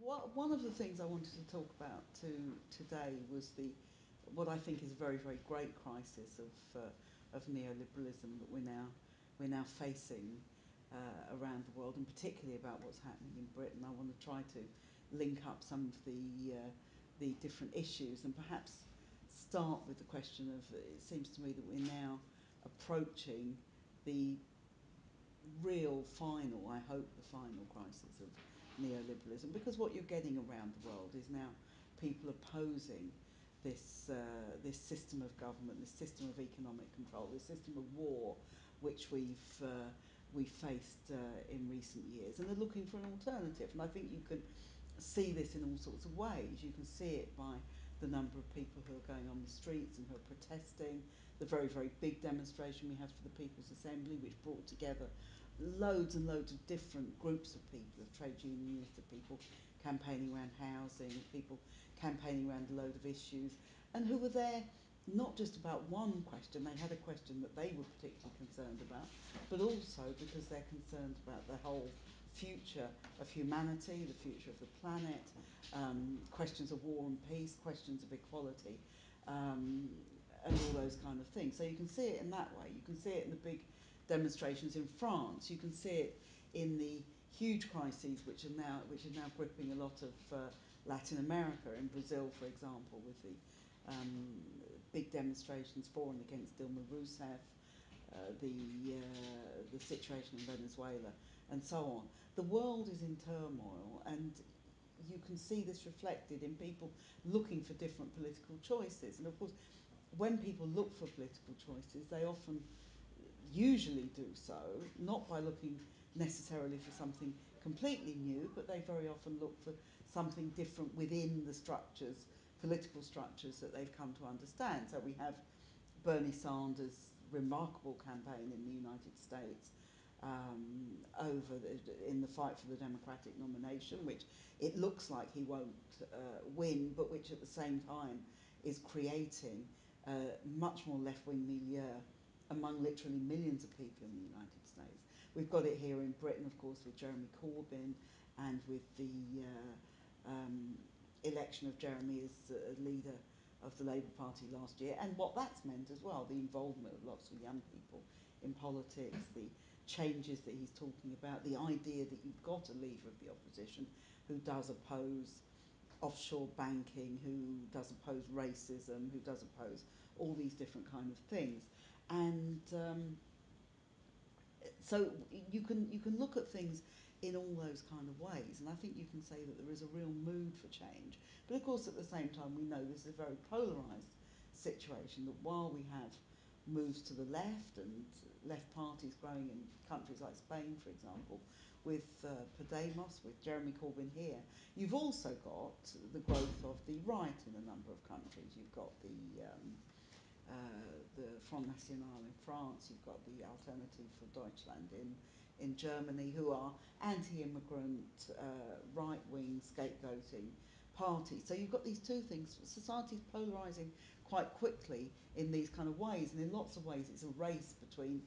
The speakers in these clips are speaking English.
One of the things I wanted to talk about today was what I think is a very, very great crisis of neoliberalism that we're now facing around the world, and particularly about what's happening in Britain. I want to try to link up some of the different issues, and perhaps start with the question of, it seems to me that we're now approaching the real final, I hope the final crisis of neoliberalism, because what you're getting around the world is now people opposing this system of government, this system of economic control, this system of war, which we've faced in recent years, and they're looking for an alternative. And I think you can see this in all sorts of ways. You can see it by the number of people who are going on the streets and who are protesting, the very, very big demonstration we had for the People's Assembly, which brought together loads and loads of different groups of people, of trade unionists, of people campaigning around housing, of people campaigning around a load of issues, and who were there not just about one question. They had a question that they were particularly concerned about, but also because they're concerned about the whole future of humanity, the future of the planet, questions of war and peace, questions of equality, and all those kind of things. So you can see it in that way. You can see it in the big demonstrations in France. You can see it in the huge crises which are now gripping a lot of Latin America, in Brazil, for example, with the big demonstrations for and against Dilma Rousseff, the situation in Venezuela, and so on. The world is in turmoil, and you can see this reflected in people looking for different political choices. And of course, when people look for political choices, they often usually do so not by looking necessarily for something completely new, but they very often look for something different within the structures, political structures that they've come to understand. So we have Bernie Sanders' remarkable campaign in the United States in the fight for the Democratic nomination, which it looks like he won't win, but which at the same time is creating much more left-wing milieu among literally millions of people in the United States. We've got it here in Britain, of course, with Jeremy Corbyn, and with the election of Jeremy as leader of the Labour Party last year, and what that's meant as well, the involvement of lots of young people in politics, the changes that he's talking about, the idea that you've got a leader of the opposition who does oppose offshore banking, who does oppose racism, who does oppose all these different kind of things. And so you can look at things in all those kind of ways, and I think you can say that there is a real mood for change. But of course, at the same time, we know this is a very polarised situation, that while we have moves to the left and left parties growing in countries like Spain, for example, with Podemos, with Jeremy Corbyn here, you've also got the growth of the right in a number of countries. You've got the Front National in France, you've got the Alternative for Deutschland in Germany, who are anti-immigrant, right-wing, scapegoating parties. So you've got these two things. Society's polarising quite quickly in these kind of ways, and in lots of ways it's a race between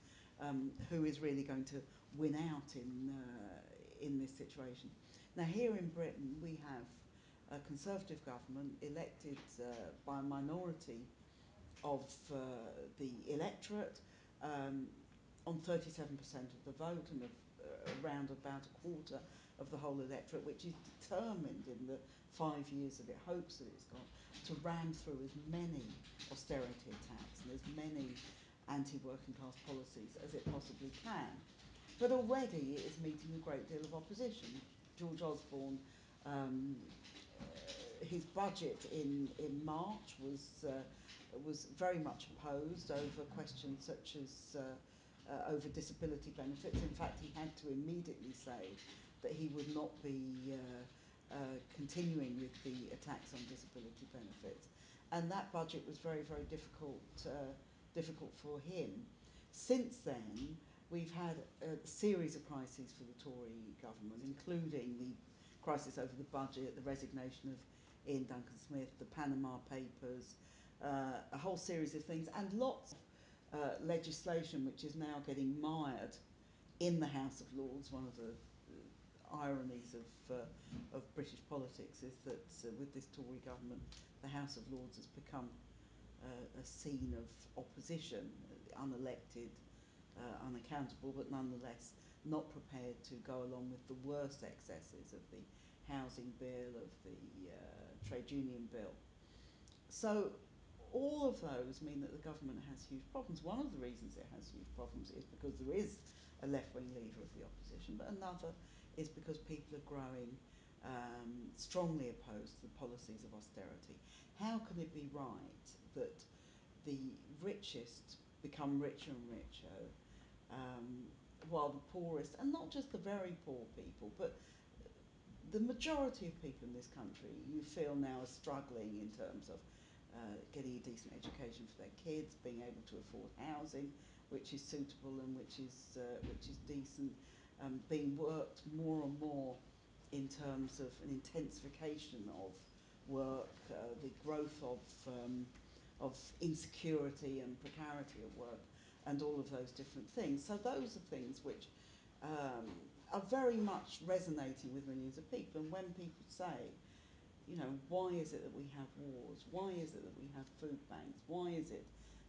who is really going to win out in this situation. Now here in Britain we have a Conservative government elected by a minority of the electorate, on 37% of the vote, and around about a quarter of the whole electorate, which is determined in the 5 years that it hopes that it's got to ram through as many austerity attacks and as many anti-working class policies as it possibly can. But already it is meeting a great deal of opposition. George Osborne, his budget in March was very much opposed over questions such as over disability benefits. In fact, he had to immediately say that he would not be continuing with the attacks on disability benefits. And that budget was very, very difficult for him. Since then, we've had a series of crises for the Tory government, including the crisis over the budget, the resignation of Ian Duncan Smith, the Panama Papers, a whole series of things, and lots of legislation which is now getting mired in the House of Lords, one of the ironies of British politics is that with this Tory government, the House of Lords has become a scene of opposition, unelected, unaccountable, but nonetheless not prepared to go along with the worst excesses of the housing bill, of the trade union bill. So all of those mean that the government has huge problems. One of the reasons it has huge problems is because there is a left-wing leader of the opposition, but another is because people are growing strongly opposed to the policies of austerity. How can it be right that the richest become richer and richer, while the poorest, and not just the very poor people, but the majority of people in this country, you feel now, are struggling in terms of getting a decent education for their kids, being able to afford housing which is suitable and which is decent, being worked more and more in terms of an intensification of work, the growth of insecurity and precarity at work, and all of those different things. So those are things which are very much resonating with millions of people. And when people say, you know, why is it that we have wars? Why is it that we have food banks? Why is it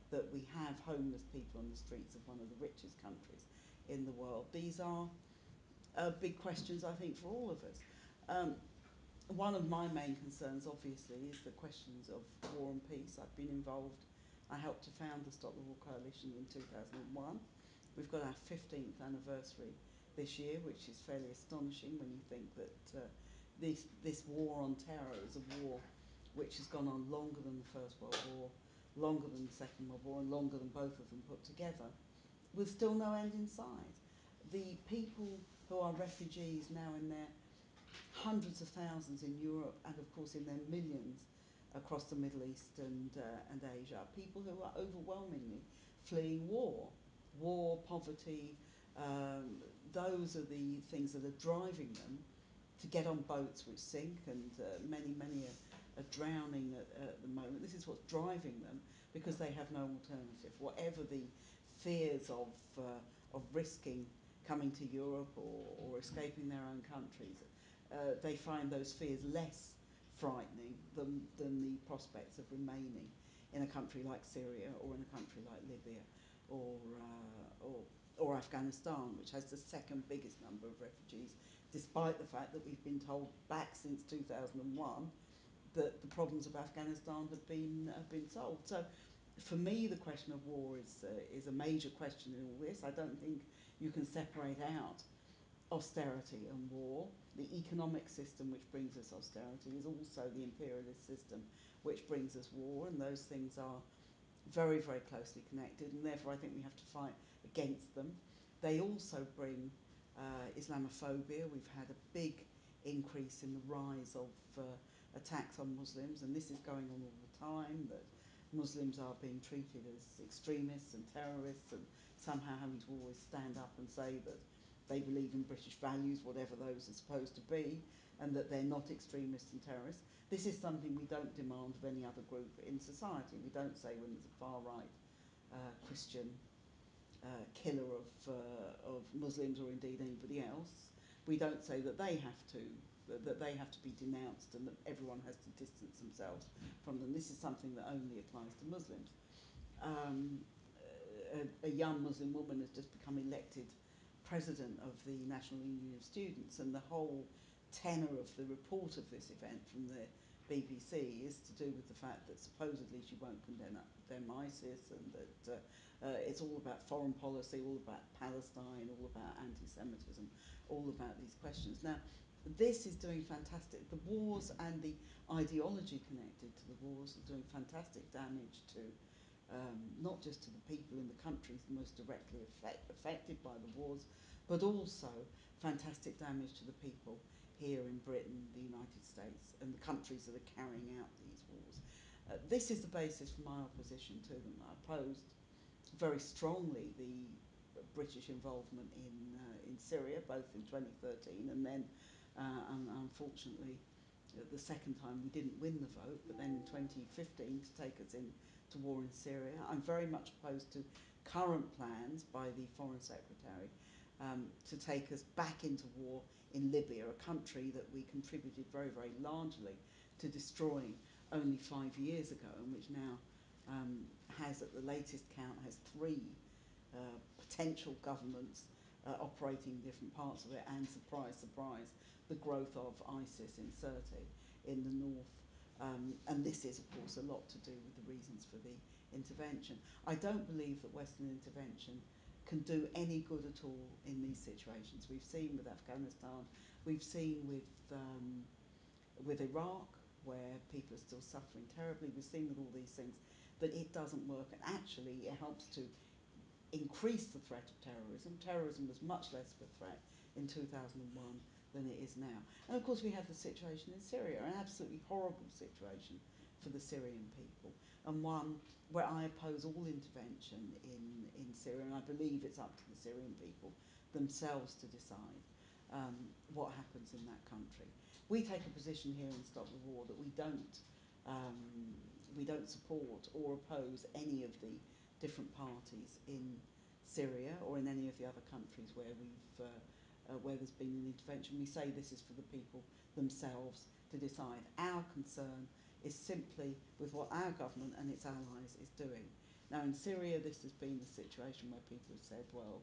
that we have homeless people on the streets of one of the richest countries in the world? These are big questions, I think, for all of us. One of my main concerns, obviously, is the questions of war and peace. I've been involved. I helped to found the Stop the War Coalition in 2001. We've got our 15th anniversary this year, which is fairly astonishing when you think that this war on terror is a war which has gone on longer than the First World War, longer than the Second World War, and longer than both of them put together, with still no end in sight. The people who are refugees now in their hundreds of thousands in Europe, and of course in their millions across the Middle East and Asia, people who are overwhelmingly fleeing war, poverty. Those are the things that are driving them to get on boats which sink, and many are drowning at the moment. This is what's driving them, because they have no alternative. Whatever the fears of risking coming to Europe or escaping their own countries, they find those fears less frightening than the prospects of remaining in a country like Syria or in a country like Libya or Afghanistan, which has the second biggest number of refugees, despite the fact that we've been told back since 2001 that the problems of Afghanistan have been solved. So, for me, the question of war is a major question in all this. I don't think you can separate out austerity and war. The economic system which brings us austerity is also the imperialist system which brings us war, and those things are very, very closely connected, and therefore I think we have to fight against them. They also bring Islamophobia. We've had a big increase in the rise of attacks on Muslims, and this is going on all the time, that Muslims are being treated as extremists and terrorists, and somehow having to always stand up and say that they believe in British values, whatever those are supposed to be, and that they're not extremists and terrorists. This is something we don't demand of any other group in society. We don't say when there's a far-right Christian killer of Muslims or indeed anybody else, we don't say that they have to be denounced and that everyone has to distance themselves from them. This is something that only applies to Muslims. A young Muslim woman has just become elected president of the National Union of Students, and the whole tenor of the report of this event from the BBC is to do with the fact that supposedly she won't condemn ISIS, and that it's all about foreign policy, all about Palestine, all about anti-Semitism, all about these questions. Now, this is doing fantastic. The wars and the ideology connected to the wars are doing fantastic damage to not just to the people in the countries most directly affected by the wars, but also fantastic damage to the people here in Britain, the United States, and the countries that are carrying out these wars. This is the basis for my opposition to them. I opposed very strongly the British involvement in Syria, both in 2013 and then, unfortunately, the second time we didn't win the vote, but then in 2015 to take us into war in Syria. I'm very much opposed to current plans by the Foreign Secretary to take us back into war in Libya, a country that we contributed very, very largely to destroying only 5 years ago, and which now has, at the latest count, has three potential governments operating in different parts of it, and surprise, surprise, the growth of ISIS inserted in the north. And this is, of course, a lot to do with the reasons for the intervention. I don't believe that Western intervention can do any good at all in these situations. We've seen with Afghanistan, we've seen with Iraq, where people are still suffering terribly. We've seen with all these things that it doesn't work, and actually it helps to increase the threat of terrorism. Terrorism was much less of a threat in 2001 than it is now. And of course we have the situation in Syria, an absolutely horrible situation for the Syrian people, and one where I oppose all intervention in Syria, and I believe it's up to the Syrian people themselves to decide what happens in that country. We take a position here in Stop the War that we don't support or oppose any of the different parties in Syria or in any of the other countries where where there's been an intervention. We say this is for the people themselves to decide. Our concern is simply with what our government and its allies is doing. Now in Syria this has been a situation where people have said, well,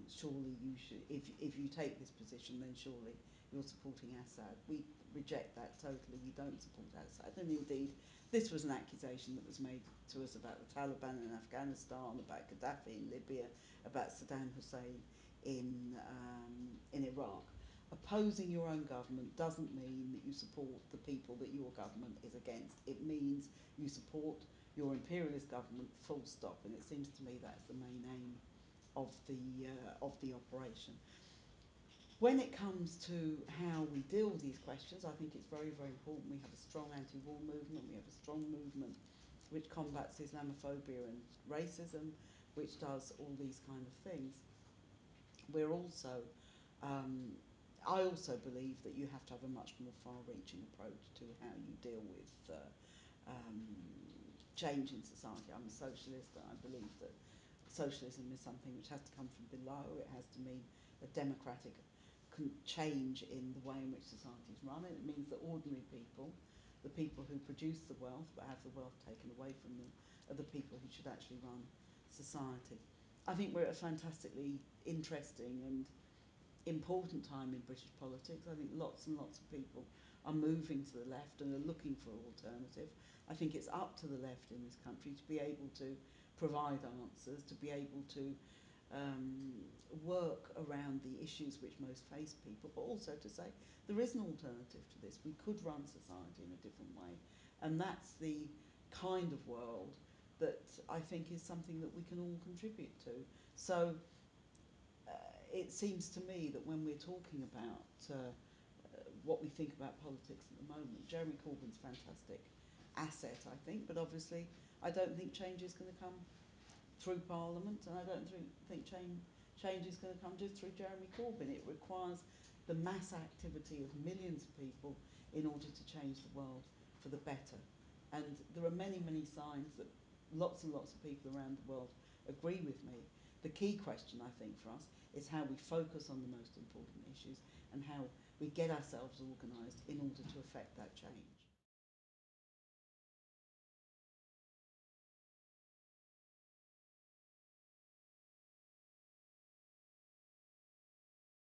surely you should, if you take this position, then surely you're supporting Assad. We reject that totally. You don't support Assad. And indeed, this was an accusation that was made to us about the Taliban in Afghanistan, about Gaddafi in Libya, about Saddam Hussein in Iraq. Opposing your own government doesn't mean that you support the people that your government is against. It means you support your imperialist government, full stop. And it seems to me that's the main aim of the operation. When it comes to how we deal with these questions, I think it's very, very important we have a strong anti-war movement, we have a strong movement which combats Islamophobia and racism, which does all these kind of things. We're also, I also believe that you have to have a much more far-reaching approach to how you deal with change in society. I'm a socialist, and I believe that socialism is something which has to come from below. It has to mean a democratic change in the way in which society is run. And it means that ordinary people, the people who produce the wealth but have the wealth taken away from them, are the people who should actually run society. I think we're at a fantastically interesting and important time in British politics. I think lots and lots of people are moving to the left and are looking for an alternative. I think it's up to the left in this country to be able to provide answers, to be able to work around the issues which most face people, but also to say there is an alternative to this. We could run society in a different way, and that's the kind of world that I think is something that we can all contribute to. So it seems to me that when we're talking about what we think about politics at the moment, Jeremy Corbyn's a fantastic asset, I think, but obviously I don't think change is going to come through Parliament, and I don't think change is going to come just through Jeremy Corbyn. It requires the mass activity of millions of people in order to change the world for the better. And there are many, many signs that lots and lots of people around the world agree with me. The key question, I think, for us is how we focus on the most important issues and how we get ourselves organised in order to effect that change.